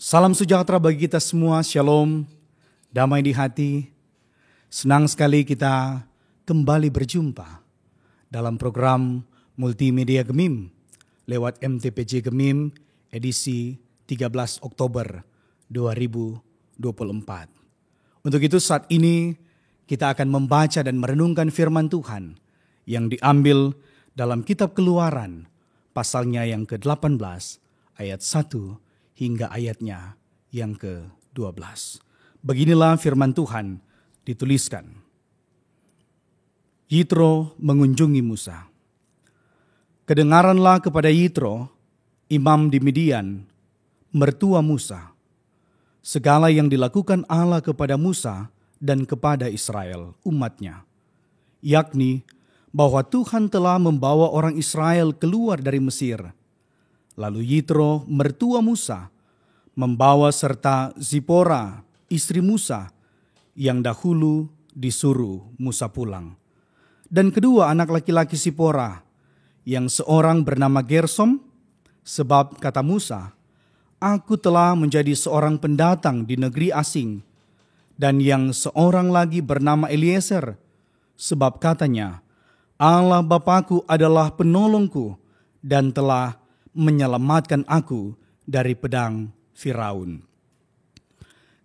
Salam sejahtera bagi kita semua, shalom, damai di hati. Senang sekali kita kembali berjumpa dalam program Multimedia Gemim lewat MTPJ Gemim edisi 13 Oktober 2024. Untuk itu saat ini kita akan membaca dan merenungkan firman Tuhan yang diambil dalam kitab Keluaran pasalnya yang ke-18 ayat 1 hingga ayatnya yang ke-12. Beginilah firman Tuhan dituliskan. Yitro mengunjungi Musa. Kedengaranlah kepada Yitro, imam di Midian, mertua Musa, segala yang dilakukan Allah kepada Musa dan kepada Israel, umatnya, yakni bahwa Tuhan telah membawa orang Israel keluar dari Mesir. Lalu Yitro, mertua Musa, membawa serta Zipora, istri Musa, yang dahulu disuruh Musa pulang. Dan kedua anak laki-laki Zipora, yang seorang bernama Gersom, sebab kata Musa, aku telah menjadi seorang pendatang di negeri asing. Dan yang seorang lagi bernama Eliezer, sebab katanya, Allah Bapakku adalah penolongku dan telah menyelamatkan aku dari pedang Firaun.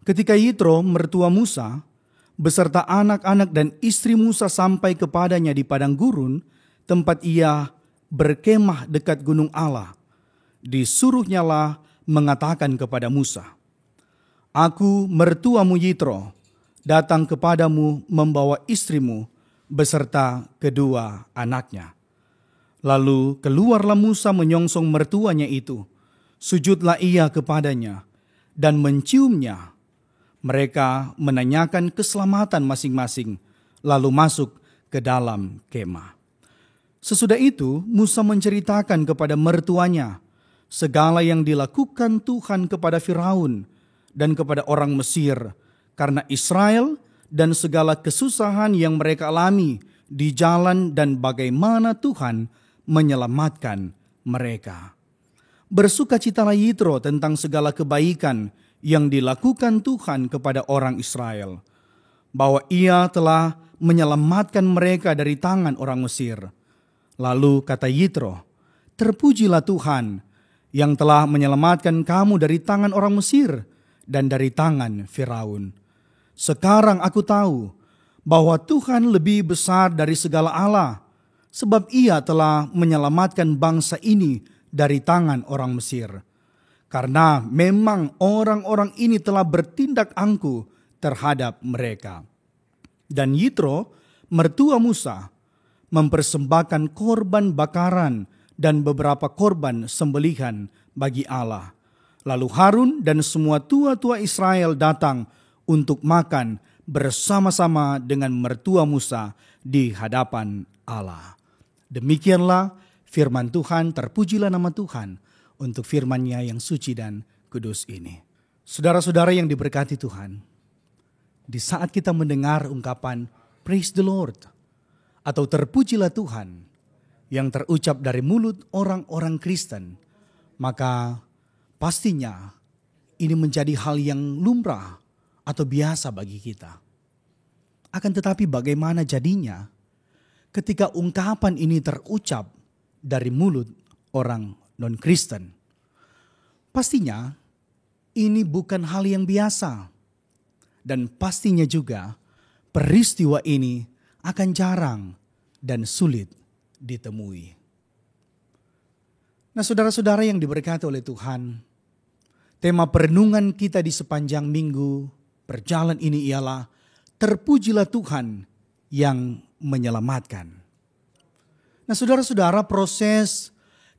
Ketika Yitro, mertua Musa, beserta anak-anak dan istri Musa sampai kepadanya di padang gurun, tempat ia berkemah dekat gunung Allah, disuruhnyalah mengatakan kepada Musa, aku mertuamu Yitro, datang kepadamu membawa istrimu beserta kedua anaknya. Lalu keluarlah Musa menyongsong mertuanya itu. Sujudlah ia kepadanya dan menciumnya. Mereka menanyakan keselamatan masing-masing, lalu masuk ke dalam kemah. Sesudah itu Musa menceritakan kepada mertuanya segala yang dilakukan Tuhan kepada Firaun dan kepada orang Mesir karena Israel dan segala kesusahan yang mereka alami di jalan dan bagaimana Tuhan menyelamatkan mereka. Bersukacitalah Yitro tentang segala kebaikan yang dilakukan Tuhan kepada orang Israel, bahwa ia telah menyelamatkan mereka dari tangan orang Mesir. Lalu kata Yitro, terpujilah Tuhan yang telah menyelamatkan kamu dari tangan orang Mesir dan dari tangan Firaun. Sekarang aku tahu bahwa Tuhan lebih besar dari segala Allah, sebab ia telah menyelamatkan bangsa ini dari tangan orang Mesir. Karena memang orang-orang ini telah bertindak angkuh terhadap mereka. Dan Yitro, mertua Musa, mempersembahkan korban bakaran dan beberapa korban sembelihan bagi Allah. Lalu Harun dan semua tua-tua Israel datang untuk makan bersama-sama dengan mertua Musa di hadapan Allah. Demikianlah firman Tuhan, terpujilah nama Tuhan untuk firman-Nya yang suci dan kudus ini. Saudara-saudara yang diberkati Tuhan, di saat kita mendengar ungkapan praise the Lord atau terpujilah Tuhan yang terucap dari mulut orang-orang Kristen, maka pastinya ini menjadi hal yang lumrah atau biasa bagi kita. Akan tetapi bagaimana jadinya ketika ungkapan ini terucap dari mulut orang non-Kristen? Pastinya ini bukan hal yang biasa. Dan pastinya juga peristiwa ini akan jarang dan sulit ditemui. Nah, saudara-saudara yang diberkati oleh Tuhan, tema perenungan kita di sepanjang minggu berjalan ini ialah terpujilah Tuhan yang menyelamatkan. Nah, saudara-saudara, proses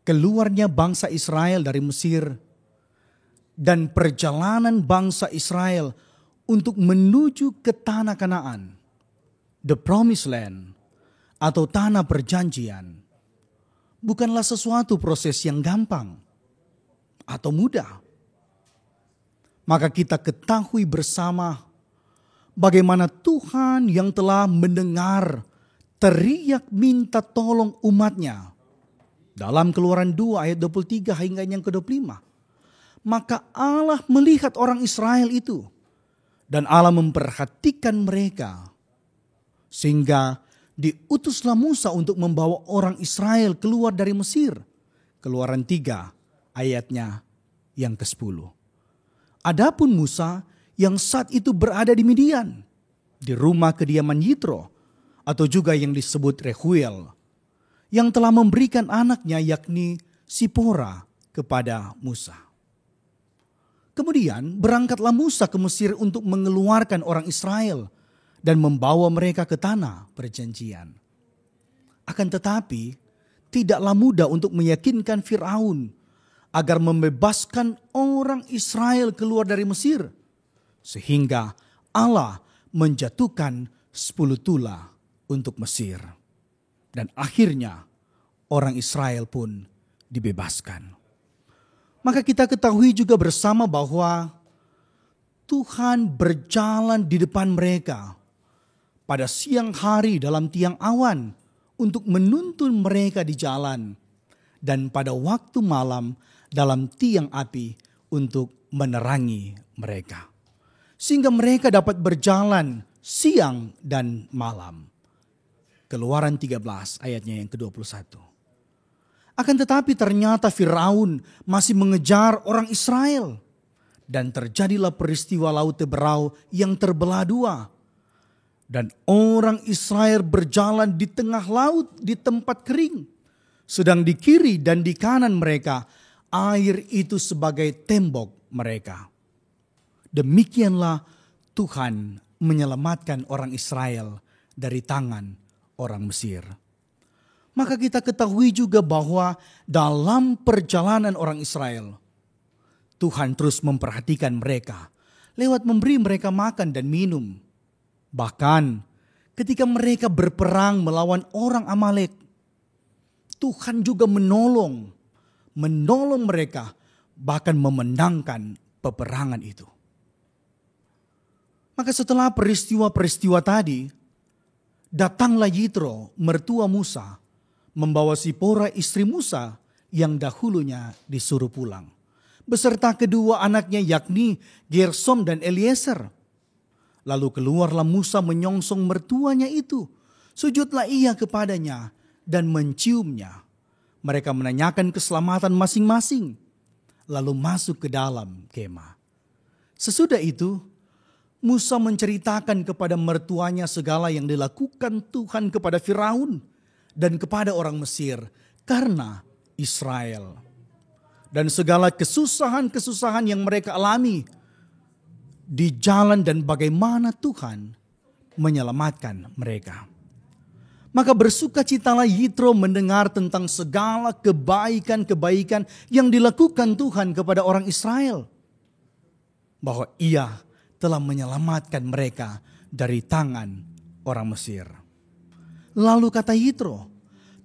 keluarnya bangsa Israel dari Mesir dan perjalanan bangsa Israel untuk menuju ke tanah Kanaan, the promised land atau tanah perjanjian, bukanlah sesuatu proses yang gampang atau mudah. Maka kita ketahui bersama bagaimana Tuhan yang telah mendengar teriak minta tolong umatnya dalam Keluaran 2 ayat 23 hingga yang ke-25. Maka Allah melihat orang Israel itu. Dan Allah memperhatikan mereka. Sehingga diutuslah Musa untuk membawa orang Israel keluar dari Mesir. Keluaran 3 ayatnya yang ke-10. Adapun Musa yang saat itu berada di Midian, di rumah kediaman Yitro, atau juga yang disebut Rehuel, yang telah memberikan anaknya yakni Sipora kepada Musa. Kemudian berangkatlah Musa ke Mesir untuk mengeluarkan orang Israel dan membawa mereka ke tanah perjanjian. Akan tetapi tidaklah mudah untuk meyakinkan Firaun agar membebaskan orang Israel keluar dari Mesir. Sehingga Allah menjatuhkan 10 tula untuk Mesir. Dan akhirnya orang Israel pun dibebaskan. Maka kita ketahui juga bersama bahwa Tuhan berjalan di depan mereka pada siang hari dalam tiang awan untuk menuntun mereka di jalan, dan pada waktu malam dalam tiang api untuk menerangi mereka. Sehingga mereka dapat berjalan siang dan malam. Keluaran 13 ayatnya yang ke-21. Akan tetapi ternyata Firaun masih mengejar orang Israel. Dan terjadilah peristiwa Laut Teberau yang terbelah dua. Dan orang Israel berjalan di tengah laut di tempat kering. Sedang di kiri dan di kanan mereka, air itu sebagai tembok mereka. Demikianlah Tuhan menyelamatkan orang Israel dari tangan orang Mesir. Maka kita ketahui juga bahwa dalam perjalanan orang Israel, Tuhan terus memperhatikan mereka lewat memberi mereka makan dan minum. Bahkan ketika mereka berperang melawan orang Amalek, Tuhan juga menolong mereka, bahkan memenangkan peperangan itu. Maka setelah peristiwa-peristiwa tadi, datanglah Yitro, mertua Musa, membawa Sipora istri Musa yang dahulunya disuruh pulang, beserta kedua anaknya yakni Gersom dan Eliezer. Lalu keluarlah Musa menyongsong mertuanya itu. Sujudlah ia kepadanya dan menciumnya. Mereka menanyakan keselamatan masing-masing, lalu masuk ke dalam kemah. Sesudah itu, Musa menceritakan kepada mertuanya segala yang dilakukan Tuhan kepada Firaun dan kepada orang Mesir karena Israel. Dan segala kesusahan-kesusahan yang mereka alami di jalan dan bagaimana Tuhan menyelamatkan mereka. Maka bersukacitalah Yitro mendengar tentang segala kebaikan-kebaikan yang dilakukan Tuhan kepada orang Israel. Bahwa ia telah menyelamatkan mereka dari tangan orang Mesir. Lalu kata Yitro,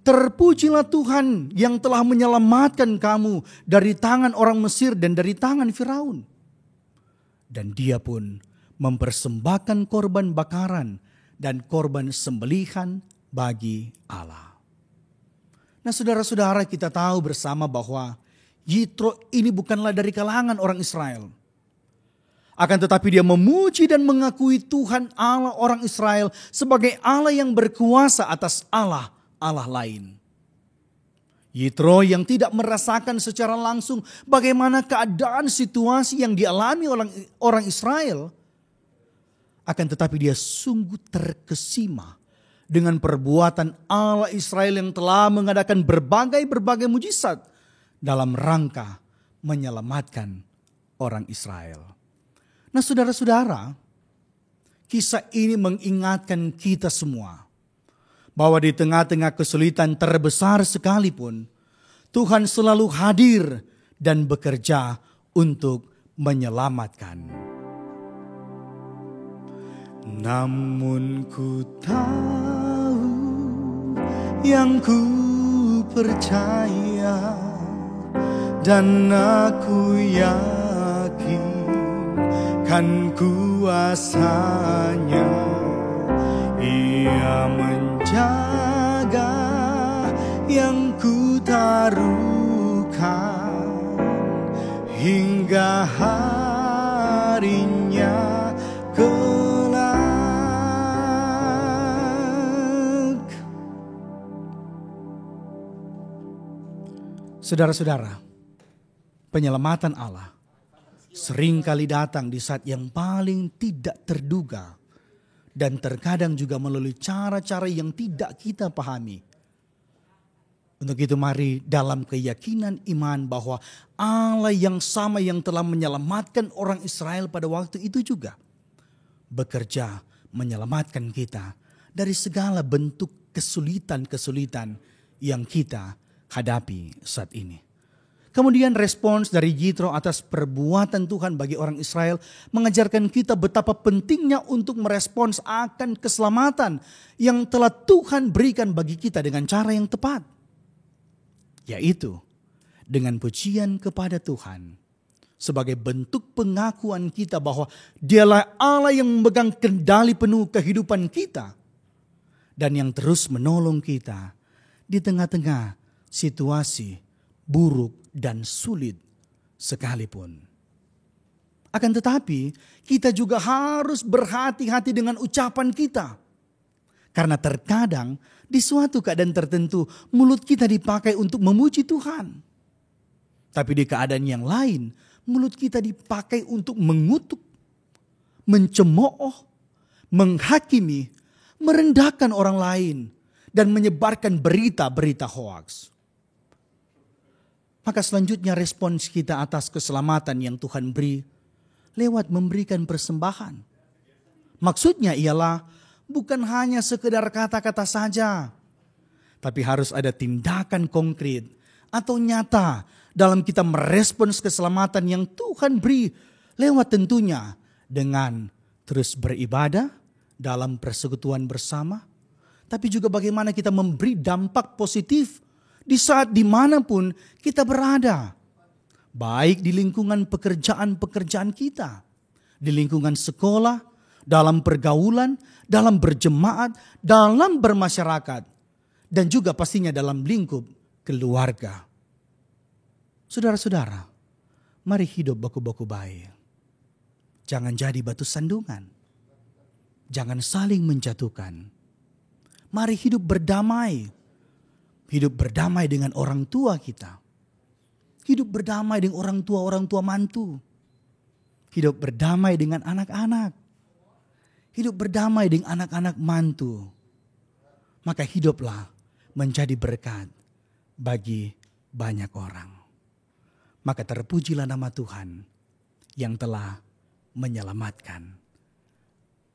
terpujilah Tuhan yang telah menyelamatkan kamu dari tangan orang Mesir dan dari tangan Firaun. Dan dia pun mempersembahkan korban bakaran dan korban sembelihan bagi Allah. Nah saudara-saudara, kita tahu bersama bahwa Yitro ini bukanlah dari kalangan orang Israel. Akan tetapi dia memuji dan mengakui Tuhan Allah orang Israel sebagai Allah yang berkuasa atas Allah lain. Yitro yang tidak merasakan secara langsung bagaimana keadaan situasi yang dialami orang Israel. Akan tetapi dia sungguh terkesima dengan perbuatan Allah Israel yang telah mengadakan berbagai mujizat dalam rangka menyelamatkan orang Israel. Nah saudara-saudara, kisah ini mengingatkan kita semua bahwa di tengah-tengah kesulitan terbesar sekalipun, Tuhan selalu hadir dan bekerja untuk menyelamatkan. Namun ku tahu yang ku percaya dan aku yakin kan kuasanya. Ia menjaga yang ku taruhkan hingga harinya kelak. Saudara-saudara, penyelamatan Allah seringkali datang di saat yang paling tidak terduga dan terkadang juga melalui cara-cara yang tidak kita pahami. Untuk itu mari dalam keyakinan iman bahwa Allah yang sama yang telah menyelamatkan orang Israel pada waktu itu juga bekerja menyelamatkan kita dari segala bentuk kesulitan-kesulitan yang kita hadapi saat ini. Kemudian respons dari Jitro atas perbuatan Tuhan bagi orang Israel mengajarkan kita betapa pentingnya untuk merespons akan keselamatan yang telah Tuhan berikan bagi kita dengan cara yang tepat. Yaitu dengan pujian kepada Tuhan sebagai bentuk pengakuan kita bahwa Dialah Allah yang memegang kendali penuh kehidupan kita dan yang terus menolong kita di tengah-tengah situasi buruk dan sulit sekalipun. Akan tetapi kita juga harus berhati-hati dengan ucapan kita. Karena terkadang di suatu keadaan tertentu mulut kita dipakai untuk memuji Tuhan. Tapi di keadaan yang lain mulut kita dipakai untuk mengutuk, mencemooh, menghakimi, merendahkan orang lain dan menyebarkan berita-berita hoaks. Maka selanjutnya respons kita atas keselamatan yang Tuhan beri lewat memberikan persembahan. Maksudnya ialah bukan hanya sekedar kata-kata saja, tapi harus ada tindakan konkret atau nyata dalam kita merespons keselamatan yang Tuhan beri lewat tentunya dengan terus beribadah dalam persekutuan bersama, tapi juga bagaimana kita memberi dampak positif di saat dimanapun kita berada. Baik di lingkungan pekerjaan-pekerjaan kita, di lingkungan sekolah, dalam pergaulan, dalam berjemaat, dalam bermasyarakat, dan juga pastinya dalam lingkup keluarga. Saudara-saudara, mari hidup baku-baku baik. Jangan jadi batu sandungan. Jangan saling menjatuhkan. Mari hidup berdamai. Hidup berdamai dengan orang tua kita. Hidup berdamai dengan orang tua mantu. Hidup berdamai dengan anak-anak. Hidup berdamai dengan anak-anak mantu. Maka hiduplah menjadi berkat bagi banyak orang. Maka terpujilah nama Tuhan yang telah menyelamatkan.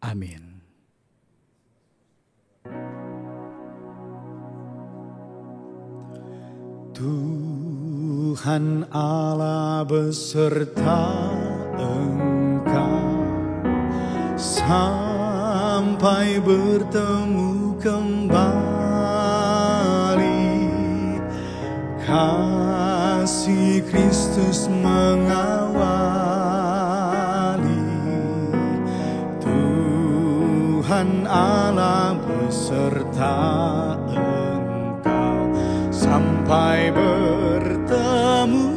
Amin. Tuhan Allah beserta engkau sampai bertemu kembali. Kasih Kristus mengawali. Tuhan Allah beserta sampai bertemu,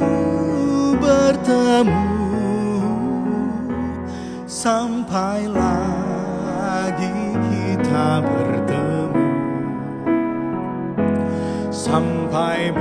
sampai lagi kita bertemu, sampai